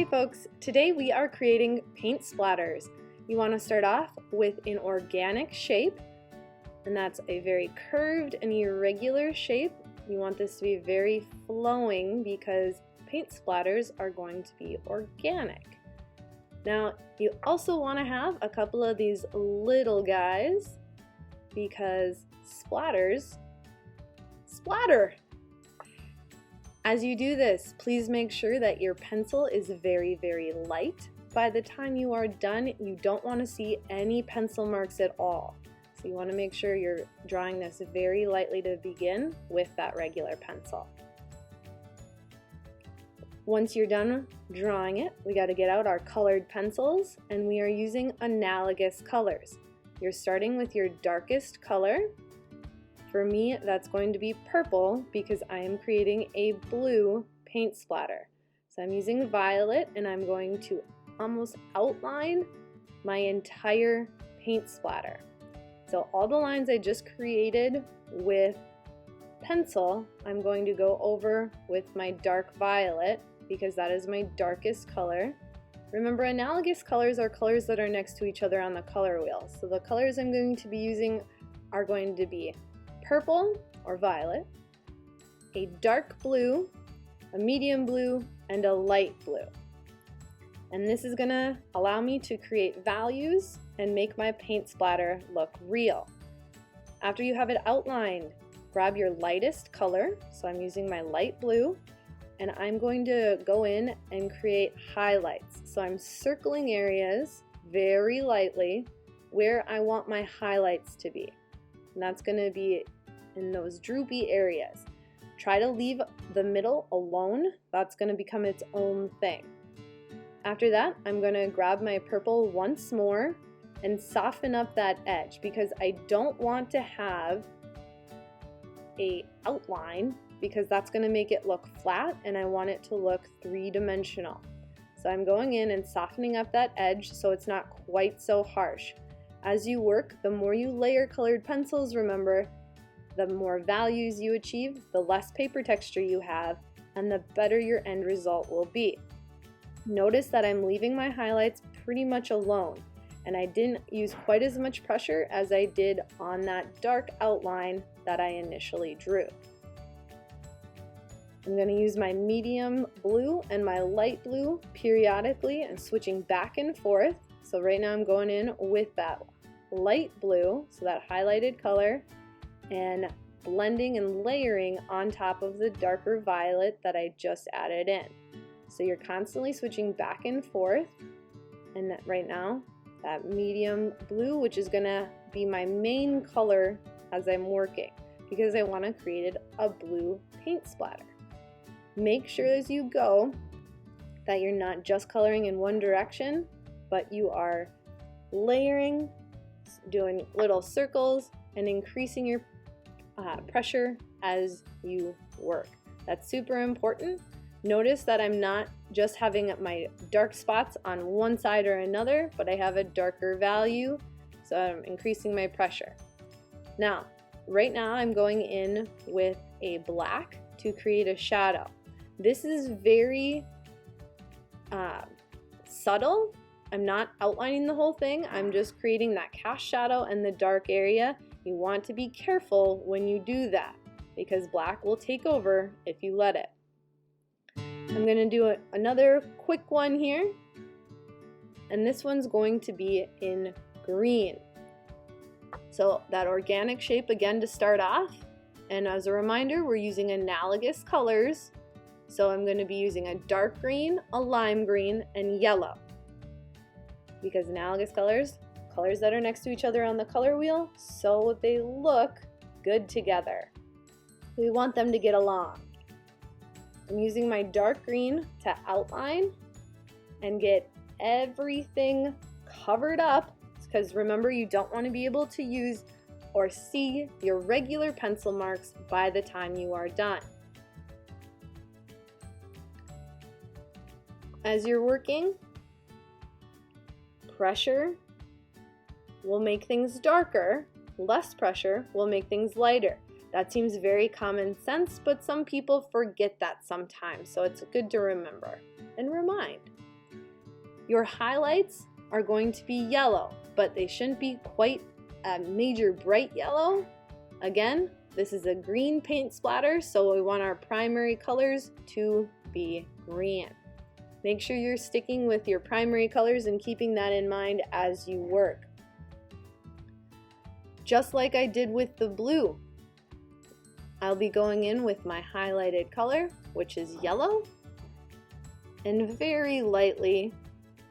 Hey folks, today we are creating paint splatters. You want to start off with an organic shape, and that's a very curved and irregular shape. You want this to be very flowing because paint splatters are going to be organic. Now you also want to have a couple of these little guys because splatters splatter. As you do this, please make sure that your pencil is very, very light. By the time you are done, you don't want to see any pencil marks at all. So you want to make sure you're drawing this very lightly to begin with that regular pencil. Once you're done drawing it, we got to get out our colored pencils, and we are using analogous colors. You're starting with your darkest color. For me, that's going to be purple because I am creating a blue paint splatter. So I'm using violet, and I'm going to almost outline my entire paint splatter. So all the lines I just created with pencil, I'm going to go over with my dark violet because that is my darkest color. Remember, analogous colors are colors that are next to each other on the color wheel. So the colors I'm going to be using are going to be purple or violet, a dark blue, a medium blue, and a light blue. And this is going to allow me to create values and make my paint splatter look real. After you have it outlined, grab your lightest color, so I'm using my light blue, and I'm going to go in and create highlights. So I'm circling areas very lightly where I want my highlights to be. And that's going to be in those droopy areas. Try to leave the middle alone. That's going to become its own thing. After that, I'm going to grab my purple once more and soften up that edge because I don't want to have an outline because that's going to make it look flat, and I want it to look three-dimensional. So I'm going in and softening up that edge so it's not quite so harsh. As you work, the more you layer colored pencils, remember, the more values you achieve, the less paper texture you have, and the better your end result will be. Notice that I'm leaving my highlights pretty much alone, and I didn't use quite as much pressure as I did on that dark outline that I initially drew. I'm going to use my medium blue and my light blue periodically and switching back and forth. So right now I'm going in with that light blue, so that highlighted color, and blending and layering on top of the darker violet that I just added in. So you're constantly switching back and forth, and right now that medium blue, which is going to be my main color as I'm working because I want to create a blue paint splatter. Make sure as you go that you're not just coloring in one direction, but you are layering, doing little circles, and increasing your pressure as you work. That's super important. Notice that I'm not just having my dark spots on one side or another, but I have a darker value, so I'm increasing my pressure. Now, right now I'm going in with a black to create a shadow. This is very subtle. I'm not outlining the whole thing. I'm just creating that cast shadow in the dark area. You want to be careful when you do that because black will take over if you let it. I'm going to do another quick one here, and this one's going to be in green. So that organic shape again to start off, and as a reminder, we're using analogous colors. So I'm going to be using a dark green, a lime green, and yellow. Because analogous colors, colors that are next to each other on the color wheel, so they look good together. We want them to get along. I'm using my dark green to outline and get everything covered up, because remember, you don't want to be able to use or see your regular pencil marks by the time you are done. As you're working, pressure will make things darker, less pressure will make things lighter. That seems very common sense, but some people forget that sometimes, so it's good to remember and remind. Your highlights are going to be yellow, but they shouldn't be quite a major bright yellow. Again, this is a green paint splatter, so we want our primary colors to be green. Make sure you're sticking with your primary colors and keeping that in mind as you work. Just like I did with the blue, I'll be going in with my highlighted color, which is yellow, and very lightly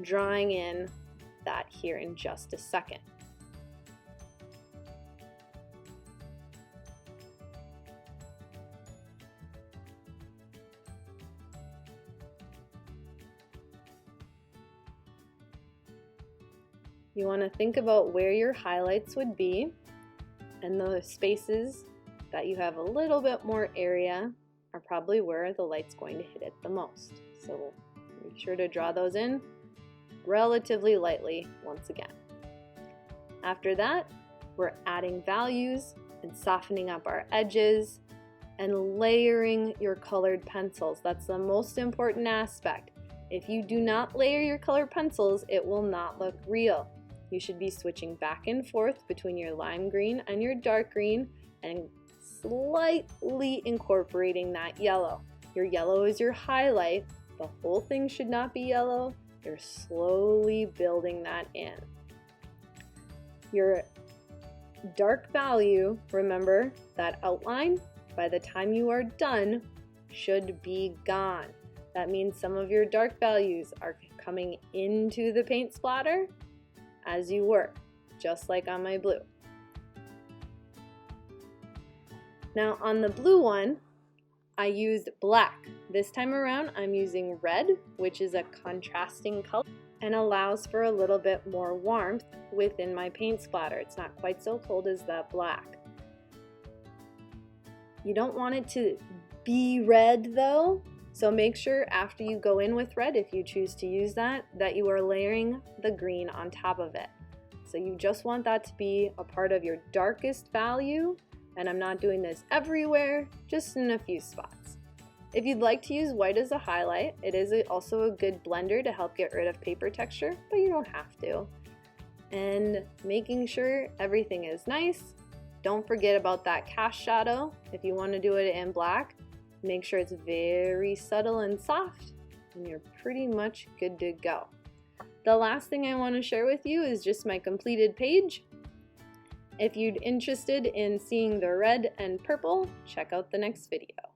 drawing in that here in just a second. You want to think about where your highlights would be, and the spaces that you have a little bit more area are probably where the light's going to hit it the most. So make sure to draw those in relatively lightly once again. After that, we're adding values and softening up our edges and layering your colored pencils. That's the most important aspect. If you do not layer your colored pencils, it will not look real. You should be switching back and forth between your lime green and your dark green and slightly incorporating that yellow. Your yellow is your highlight. The whole thing should not be yellow. You're slowly building that in. Your dark value, remember that outline, by the time you are done, should be gone. That means some of your dark values are coming into the paint splatter as you work, just like on my blue. Now on the blue one, I used black. This time around, I'm using red, which is a contrasting color and allows for a little bit more warmth within my paint splatter. It's not quite so cold as that black. You don't want it to be red though, so make sure after you go in with red, if you choose to use that, that you are layering the green on top of it. So you just want that to be a part of your darkest value, and I'm not doing this everywhere, just in a few spots. If you'd like to use white as a highlight, it is also a good blender to help get rid of paper texture, but you don't have to. And making sure everything is nice. Don't forget about that cast shadow. If you want to do it in black, make sure it's very subtle and soft, and you're pretty much good to go. The last thing I want to share with you is just my completed page. If you're interested in seeing the red and purple, check out the next video.